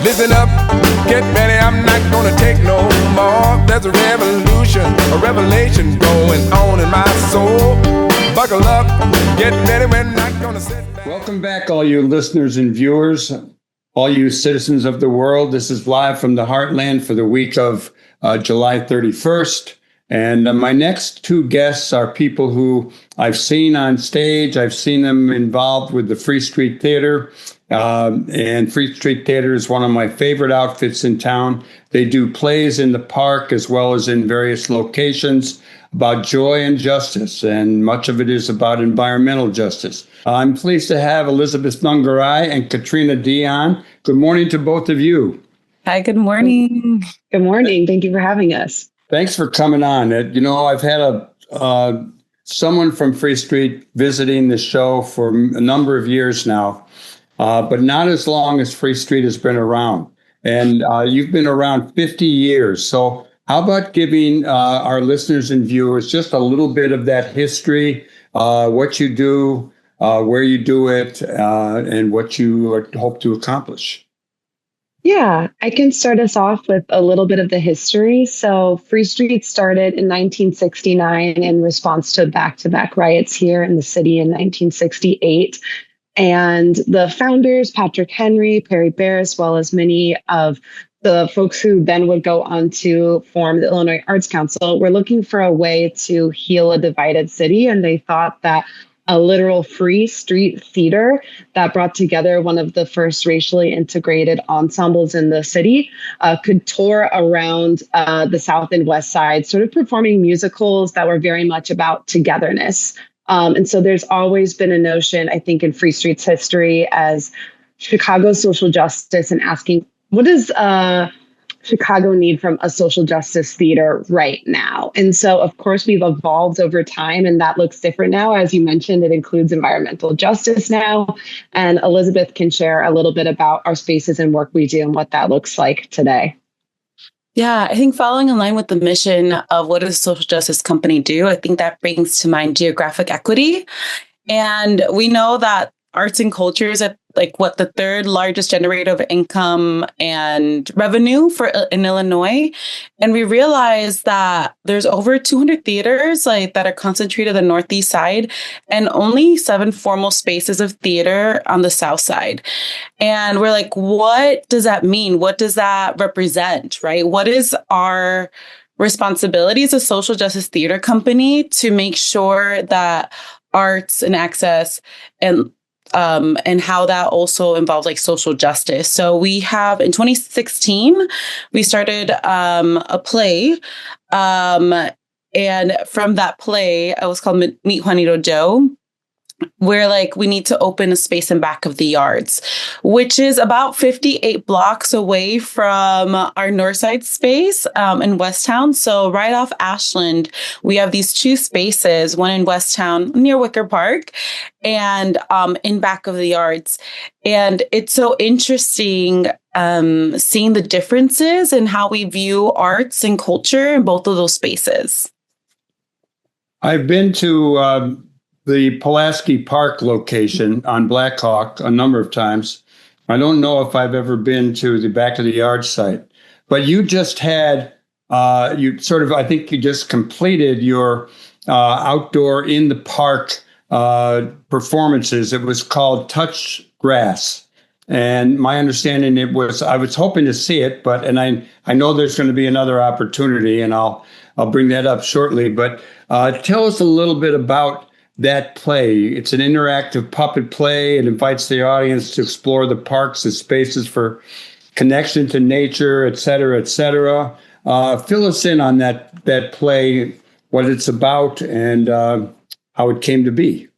Listen up, get ready, I'm not gonna take no more. There's a revolution, a revelation going on in my soul. Buckle up, get ready, we're not gonna sit back. Welcome back, all you listeners and viewers, all you citizens of the world. This is live from the Heartland for the week of July 31st. And my next two guests are people who I've seen on stage. I've seen them involved with the Free Street Theater. And Free Street Theater is one of my favorite outfits in town. They do plays in the park as well as in various locations about joy and justice, and much of it is about environmental justice. I'm pleased to have Elizabeth Nungaray and Katrina Dion. Good morning to both of you. Hi, good morning. Good morning. Thank you for having us. Thanks for coming on. I've had someone from Free Street visiting the show for a number of years now, but not as long as Free Street has been around. And you've been around 50 years. So how about giving our listeners and viewers just a little bit of that history, what you do, where you do it, and what you hope to accomplish? Yeah, I can start us off with a little bit of the history. So Free Street started in 1969 in response to back-to-back riots here in the city in 1968. And the founders, Patrick Henry, Perry Bear, as well as many of the folks who then would go on to form the Illinois Arts Council, were looking for a way to heal a divided city. And they thought that a literal free street theater that brought together one of the first racially integrated ensembles in the city could tour around the South and West Side, sort of performing musicals that were very much about togetherness. And so there's always been a notion, I think, in Free Street's history as Chicago's social justice, and asking, what does Chicago need from a social justice theater right now? And so, of course, we've evolved over time, and that looks different now. As you mentioned, it includes environmental justice now. And Elizabeth can share a little bit about our spaces and work we do and what that looks like today. Yeah, I think following in line with the mission of what does a social justice company do, I think that brings to mind geographic equity. And we know that arts and culture is the third largest generator of income and revenue in Illinois. And we realize that there's over 200 theaters that are concentrated on the Northeast side and only 7 formal spaces of theater on the South side. And we're like, what does that mean? What does that represent, right? What is our responsibility as a social justice theater company to make sure that arts and access and how that also involves social justice. So we have, in 2016, we started a play. And from that play, it was called Meet Juanito Joe, where we need to open a space in back of the yards, which is about 58 blocks away from our north side space in Westtown. So right off Ashland, we have these 2 spaces, one in Westtown near Wicker Park and in back of the yards. And it's so interesting seeing the differences in how we view arts and culture in both of those spaces. I've been to the Pulaski Park location on Blackhawk a number of times. I don't know if I've ever been to the back of the yard site, but you just had, I think you just completed your outdoor in the park performances. It was called Touch Grass. And my understanding I was hoping to see it, and I know there's going to be another opportunity, and I'll bring that up shortly. But tell us a little bit about that play. It's an interactive puppet play. It invites the audience to explore the parks as spaces for connection to nature, et cetera, et cetera. Fill us in on that play, what it's about, and how it came to be.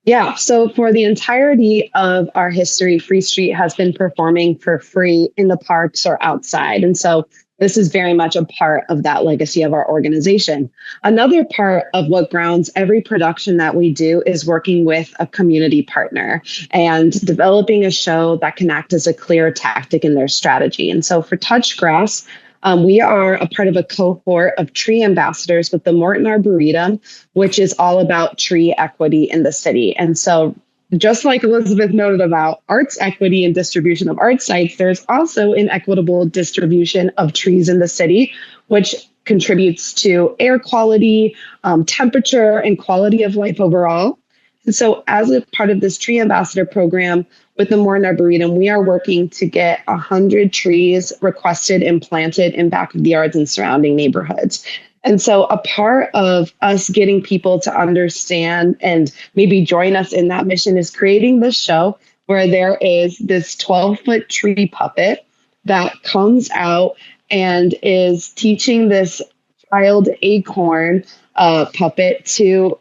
Yeah, so for the entirety of our history, Free Street has been performing for free in the parks or outside. And so this is very much a part of that legacy of our organization. Another part of what grounds every production that we do is working with a community partner and developing a show that can act as a clear tactic in their strategy. And so for Touch Grass, we are a part of a cohort of tree ambassadors with the Morton Arboretum, which is all about tree equity in the city. And so just like Elizabeth noted about arts equity and distribution of art sites, there's also an equitable distribution of trees in the city, which contributes to air quality, temperature, and quality of life overall. And so as a part of this tree ambassador program with the Morin Arboretum, we are working to get 100 trees requested and planted in back of the yards and surrounding neighborhoods. And so a part of us getting people to understand and maybe join us in that mission is creating this show where there is this 12-foot tree puppet that comes out and is teaching this child acorn puppet to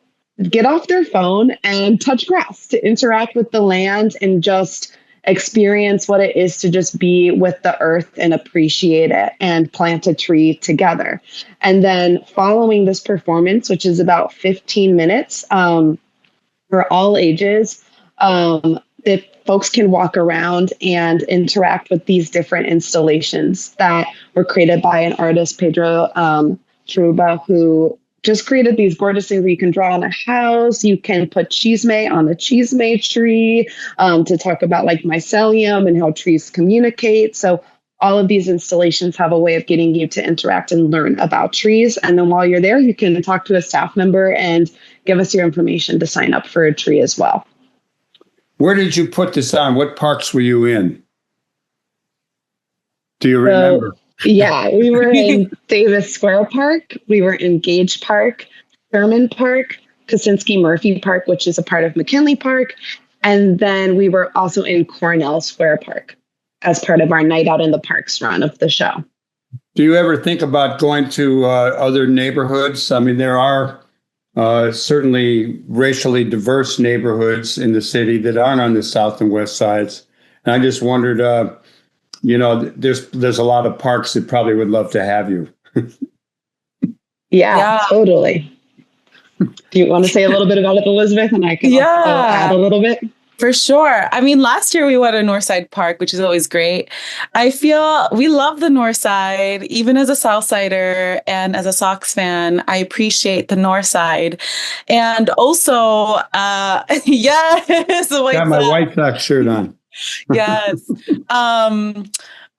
get off their phone and touch grass, to interact with the land and just experience what it is to just be with the earth and appreciate it and plant a tree together. And then following this performance, which is about 15 minutes for all ages, the folks can walk around and interact with these different installations that were created by an artist, Pedro Truba, who just created these gorgeous things where you can draw on a house. You can put chisme on a chisme tree to talk about like mycelium and how trees communicate. So all of these installations have a way of getting you to interact and learn about trees. And then while you're there, you can talk to a staff member and give us your information to sign up for a tree as well. Where did you put this on? What parks were you in? Do you remember? Yeah, we were in Davis Square Park. We were in Gage Park, Sherman Park, Kosinski Murphy Park, which is a part of McKinley Park. And then we were also in Cornell Square Park as part of our Night Out in the Parks run of the show. Do you ever think about going to other neighborhoods? I mean, there are certainly racially diverse neighborhoods in the city that aren't on the south and west sides. And I just wondered, there's a lot of parks that probably would love to have you. Yeah, totally. Do you want to say a little bit about it, Elizabeth? And I can add a little bit. For sure. I mean, last year we went to Northside Park, which is always great. I feel we love the North Side, even as a Southsider and as a Sox fan. I appreciate the North Side. And also, yes. Got my White Sox shirt on. Yes.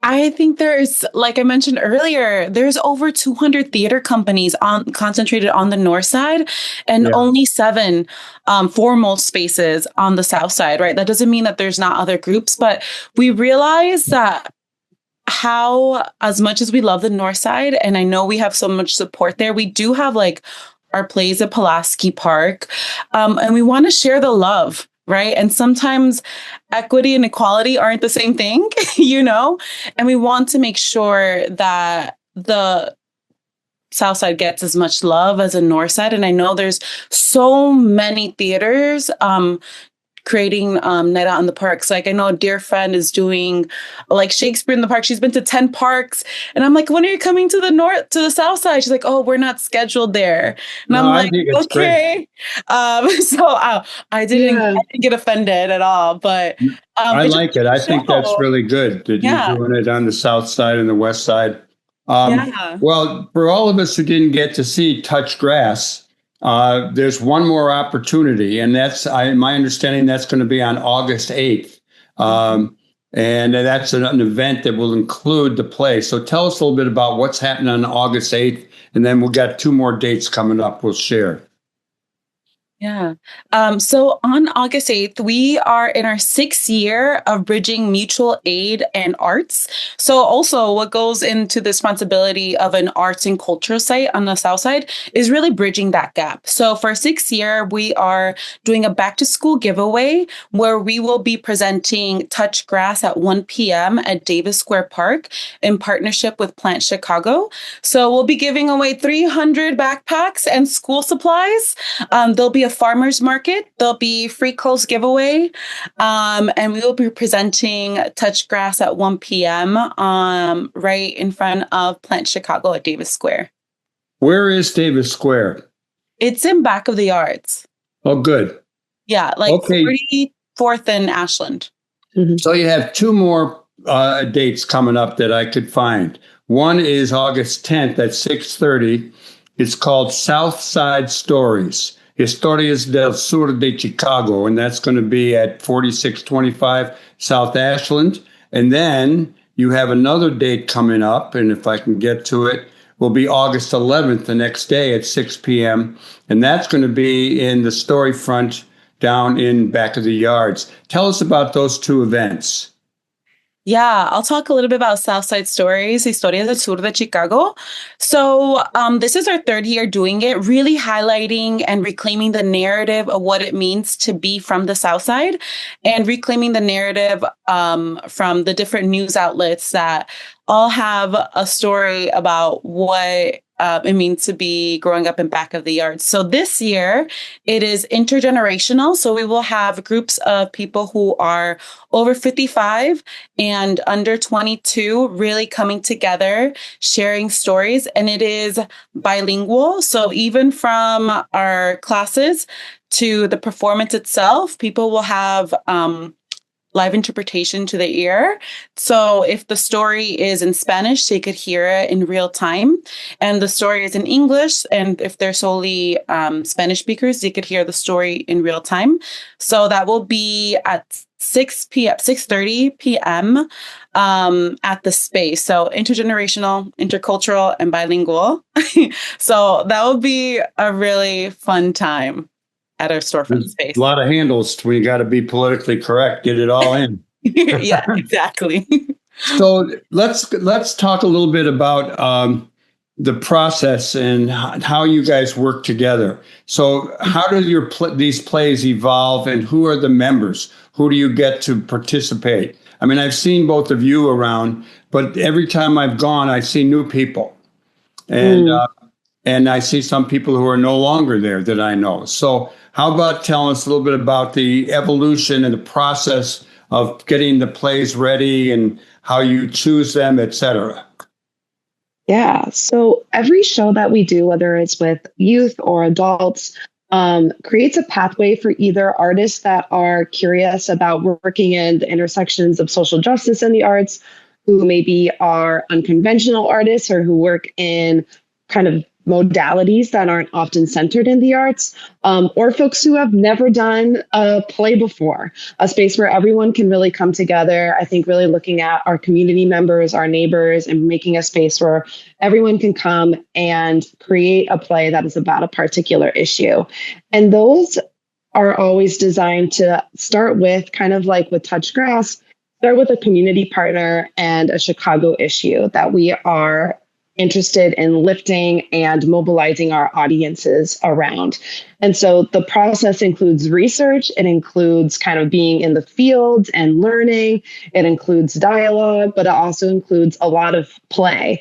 I think there's, like I mentioned earlier, there's over 200 theater companies concentrated on the north side and only 7 formal spaces on the south side, right? That doesn't mean that there's not other groups, but we realize that how, as much as we love the north side, and I know we have so much support there, we do have like our plays at Pulaski Park, and we want to share the love. Right. And sometimes equity and equality aren't the same thing, and we want to make sure that the South Side gets as much love as the North Side. And I know there's so many theaters creating Night Out in the Parks. Like I know a dear friend is doing like Shakespeare in the Park. She's been to 10 parks. And I'm like, when are you coming to the South Side? She's like, oh, we're not scheduled there. And I'm like, okay. I didn't get offended at all, but I like it. I think that's really good that you're doing it on the South Side and the West Side. Well, for all of us who didn't get to see Touch Grass, there's one more opportunity, and that's my understanding that's going to be on August 8th. And that's an event that will include the play. So tell us a little bit about what's happening on August 8th, and then we've got 2 more dates coming up we'll share. Yeah. So on August 8th, we are in our 6th year of bridging mutual aid and arts. So also what goes into the responsibility of an arts and culture site on the South Side is really bridging that gap. So for our 6th year, we are doing a back to school giveaway where we will be presenting Touch Grass at 1 p.m. at Davis Square Park in partnership with Plant Chicago. So we'll be giving away 300 backpacks and school supplies. There'll be a farmer's market. There'll be free clothes giveaway. And we will be presenting Touch Grass at 1 p.m. Right in front of Plant Chicago at Davis Square. Where is Davis Square? It's in back of the yards. Oh, good. Yeah, like 34th and Ashland. Mm-hmm. So you have 2 more dates coming up that I could find. One is August 10th at 6:30. It's called South Side Stories. Historias del Sur de Chicago, and that's going to be at 4625 South Ashland. And then you have another date coming up, and if I can get to it, will be August 11th, the next day at 6 p.m. And that's going to be in the Storyfront down in Back of the Yards. Tell us about those two events. Yeah, I'll talk a little bit about Southside Stories, Historias del Sur de Chicago. So this is our third year doing it, really highlighting and reclaiming the narrative of what it means to be from the South Side and reclaiming the narrative from the different news outlets that all have a story about what it means to be growing up in Back of the Yards. So this year, it is intergenerational. So we will have groups of people who are over 55 and under 22 really coming together, sharing stories. And it is bilingual. So even from our classes to the performance itself, people will have live interpretation to the ear. So if the story is in Spanish, they could hear it in real time. And the story is in English. And if they're solely Spanish speakers, they could hear the story in real time. So that will be at 6:30 p.m. At the space. So intergenerational, intercultural, and bilingual. So that will be a really fun time at our storefront space. A lot of handles when you got to be politically correct. Get it all in. Yeah, exactly. So let's talk a little bit about the process and how you guys work together. So how do these plays evolve, and who are the members? Who do you get to participate? I mean, I've seen both of you around, but every time I've gone, I see new people, and I see some people who are no longer there that I know. So how about telling us a little bit about the evolution and the process of getting the plays ready and how you choose them, et cetera? Yeah. So every show that we do, whether it's with youth or adults, creates a pathway for either artists that are curious about working in the intersections of social justice and the arts, who maybe are unconventional artists or who work in kind of modalities that aren't often centered in the arts, or folks who have never done a play before, a space where everyone can really come together. I think really looking at our community members, our neighbors, and making a space where everyone can come and create a play that is about a particular issue. And those are always designed to start with, kind of like with Touch Grass, start with a community partner and a Chicago issue that we are interested in lifting and mobilizing our audiences around. And so the process includes research. It includes kind of being in the field and learning. It includes dialogue, but it also includes a lot of play.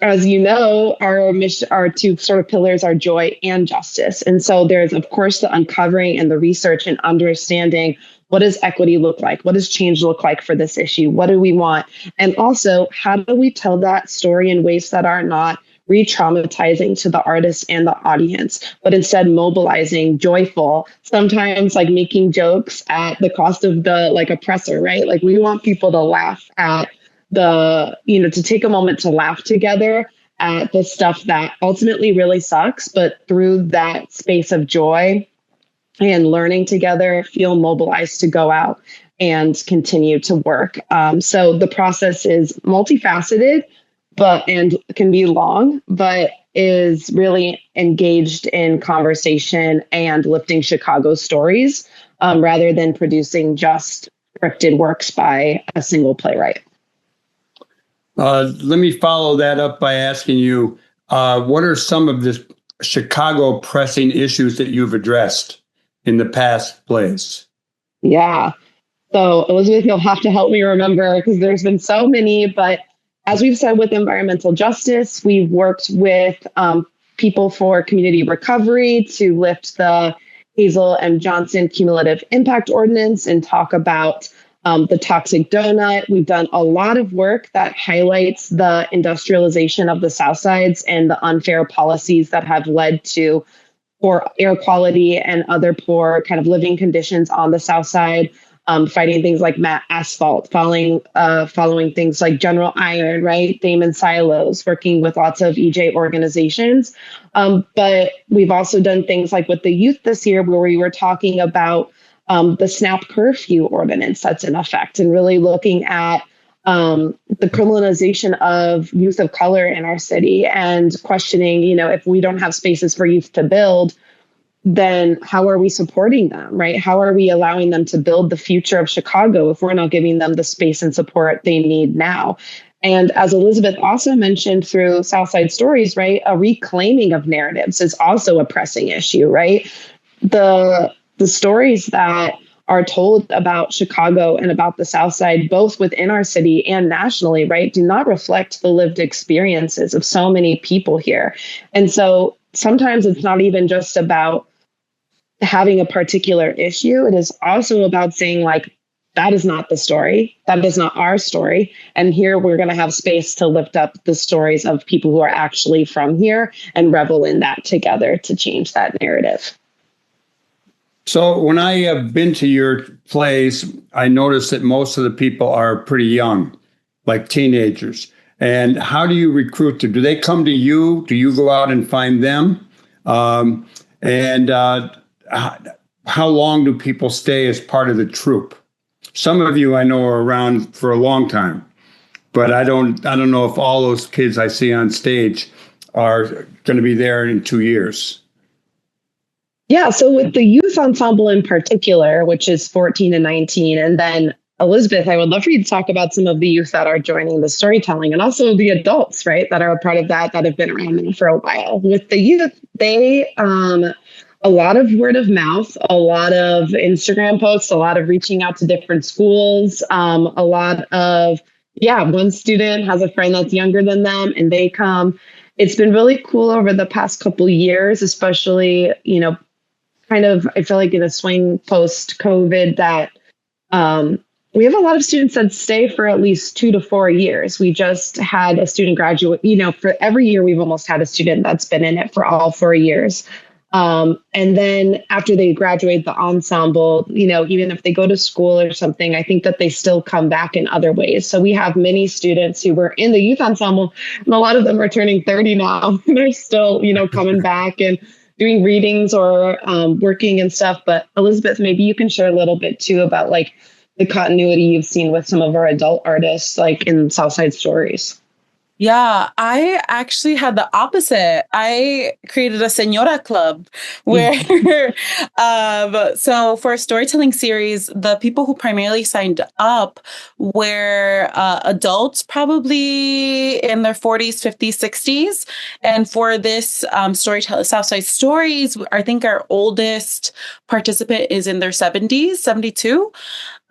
As you know, our two sort of pillars are joy and justice. And so there's, of course, the uncovering and the research and understanding, what does equity look like? What does change look like for this issue? What do we want? And also, how do we tell that story in ways that are not re-traumatizing to the artist and the audience, but instead mobilizing, joyful, sometimes like making jokes at the cost of the oppressor, right? Like we want people to laugh at to take a moment to laugh together at the stuff that ultimately really sucks, but through that space of joy and learning together, feel mobilized to go out and continue to work. So the process is multifaceted, and can be long, but is really engaged in conversation and lifting Chicago stories rather than producing just scripted works by a single playwright. Let me follow that up by asking you, what are some of the Chicago pressing issues that you've addressed in the past plays? Yeah. So Elizabeth, you'll have to help me remember because there's been so many, but as we've said with environmental justice, we've worked with people for community recovery to lift the Hazel M. Johnson cumulative impact ordinance and talk about the toxic donut. We've done a lot of work that highlights the industrialization of the South Sides and the unfair policies that have led to poor air quality and other poor kind of living conditions on the South Side. fighting things like matte asphalt, following things like General Iron, right? Damon Silos, working with lots of EJ organizations. But we've also done things like with the youth this year, where we were talking about the SNAP curfew ordinance that's in effect, and really looking at the criminalization of youth of color in our city, and questioning, if we don't have spaces for youth to build, then how are we supporting them, right? How are we allowing them to build the future of Chicago if we're not giving them the space and support they need now? And as Elizabeth also mentioned through Southside Stories, right, a reclaiming of narratives is also a pressing issue, right? The stories that are told about Chicago and about the South Side, both within our city and nationally, right, do not reflect the lived experiences of so many people here. And so sometimes it's not even just about having a particular issue. It is also about saying, like, that is not the story. That is not our story. And here we're going to have space to lift up the stories of people who are actually from here and revel in that together to change that narrative. So when I have been to your plays, I notice that most of the people are pretty young, like teenagers. And how do you recruit them? Do they come to you? Do you go out and find them? How long do people stay as part of the troupe? Some of you I know are around for a long time, but I don't know if all those kids I see on stage are going to be there in 2 years. Yeah, so with the youth ensemble in particular, which is 14 and 19, and then Elizabeth, I would love for you to talk about some of the youth that are joining the storytelling, and also the adults, right, that are a part of that have been around now for a while. With the youth, they a lot of word of mouth, a lot of Instagram posts, a lot of reaching out to different schools, a lot of, one student has a friend that's younger than them and they come. It's been really cool over the past couple of years, especially, kind of, I feel like in a swing post-COVID that we have a lot of students that stay for at least 2 to 4 years. We just had a student graduate, for every year, we've almost had a student that's been in it for all 4 years. And then after they graduate the ensemble, even if they go to school or something, I think that they still come back in other ways. So we have many students who were in the youth ensemble, and a lot of them are turning 30 now. They're still, coming back and doing readings or working and stuff. But Elizabeth, maybe you can share a little bit too about like the continuity you've seen with some of our adult artists, like in Southside Stories. Yeah, I actually had the opposite. I created a Señora Club where, so for a storytelling series, the people who primarily signed up were adults, probably in their 40s, 50s, 60s. And for this storytelling, Southside Stories, I think our oldest participant is in their 70s, 72.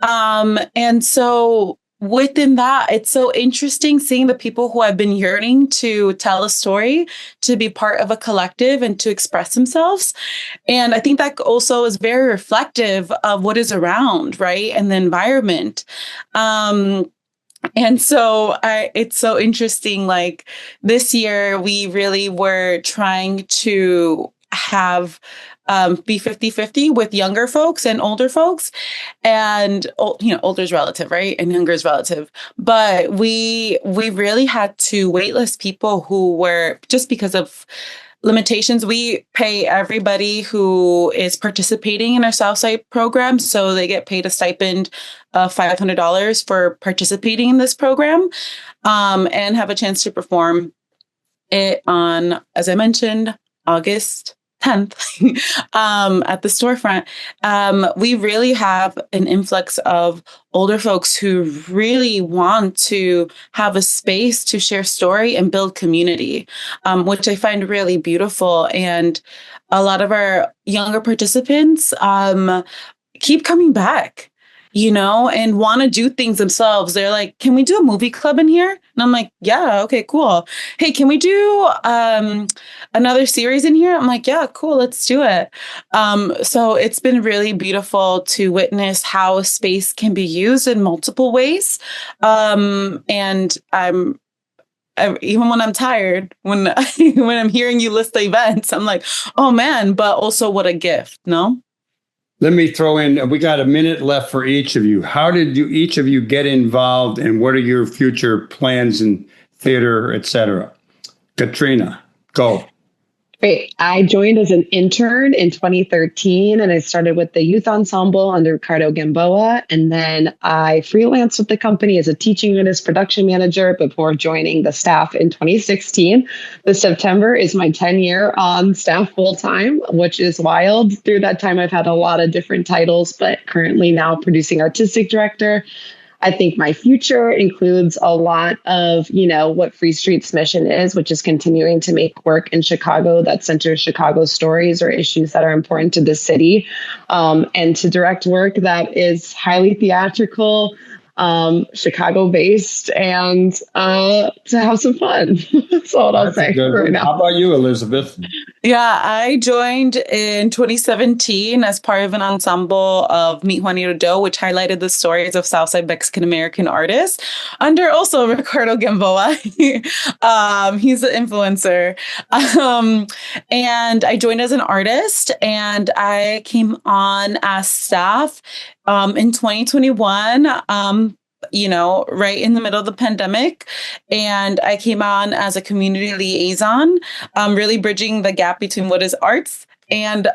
And so within that, it's so interesting seeing the people who have been yearning to tell a story, to be part of a collective and to express themselves. And I think that also is very reflective of what is around, right? And the environment. And so it's so interesting. Like this year, we really were trying to have be 50-50 with younger folks and older folks. And, older is relative, right? And younger is relative. But we really had to waitlist people who were, just because of limitations, we pay everybody who is participating in our Southside program. So they get paid a stipend of $500 for participating in this program, and have a chance to perform it on, as I mentioned, August 10th at the storefront. We really have an influx of older folks who really want to have a space to share story and build community, which I find really beautiful. And a lot of our younger participants keep coming back, and want to do things themselves. They're like, can we do a movie club in here? And I'm like, yeah, okay, cool. Hey, can we do another series in here? I'm like, yeah, cool, let's do it. So it's been really beautiful to witness how a space can be used in multiple ways. And even when I'm tired, when I'm hearing you list the events, I'm like, oh man, but also what a gift, no? let me throw in, we got a minute left for each of you. How did each of you get involved, and what are your future plans in theater, etc.? Katrina, go. Great. I joined as an intern in 2013, and I started with the youth ensemble under Ricardo Gamboa. And then I freelanced with the company as a teaching artist production manager before joining the staff in 2016. This September is my 10th on staff full time, which is wild. Through that time, I've had a lot of different titles, but currently now producing artistic director. I think my future includes a lot of, what Free Street's mission is, which is continuing to make work in Chicago that centers Chicago stories or issues that are important to the city, and to direct work that is highly theatrical, Chicago-based, and to have some fun. That's all I'll say right now. How about you, Elizabeth? Yeah, I joined in 2017 as part of an ensemble of Meet Juanito Doe, which highlighted the stories of Southside Mexican-American artists under also Ricardo Gamboa. He's an influencer. And I joined as an artist, and I came on as staff in 2021. Right in the middle of the pandemic. And I came on as a community liaison, really bridging the gap between what is arts and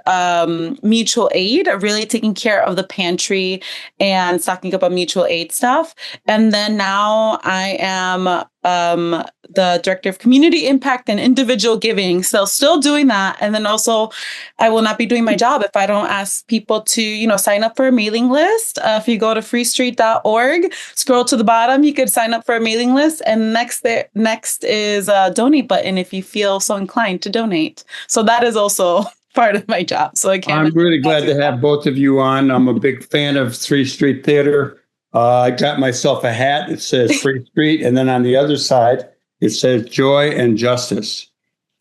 mutual aid, really taking care of the pantry and stocking up on mutual aid stuff. And then now I am the director of community impact and individual giving. So still doing that. And then also I will not be doing my job if I don't ask people to, sign up for a mailing list. If you go to freestreet.org, scroll to the bottom, you could sign up for a mailing list. And next is a donate button if you feel so inclined to donate. So that is also part of my job. So I'm really glad to have both of you on. I'm a big fan of Free Street Theater. I got myself a hat. It says Free Street. And then on the other side, it says Joy and Justice.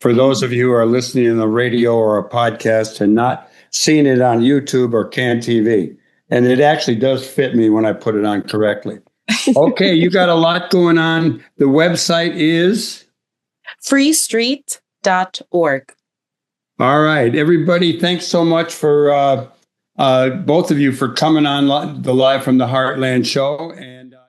For those of you who are listening on the radio or a podcast and not seeing it on YouTube or CAN TV. And it actually does fit me when I put it on correctly. Okay, you got a lot going on. The website is? freestreet.org. All right, everybody, thanks so much for both of you for coming on the Live from the Heartland show. And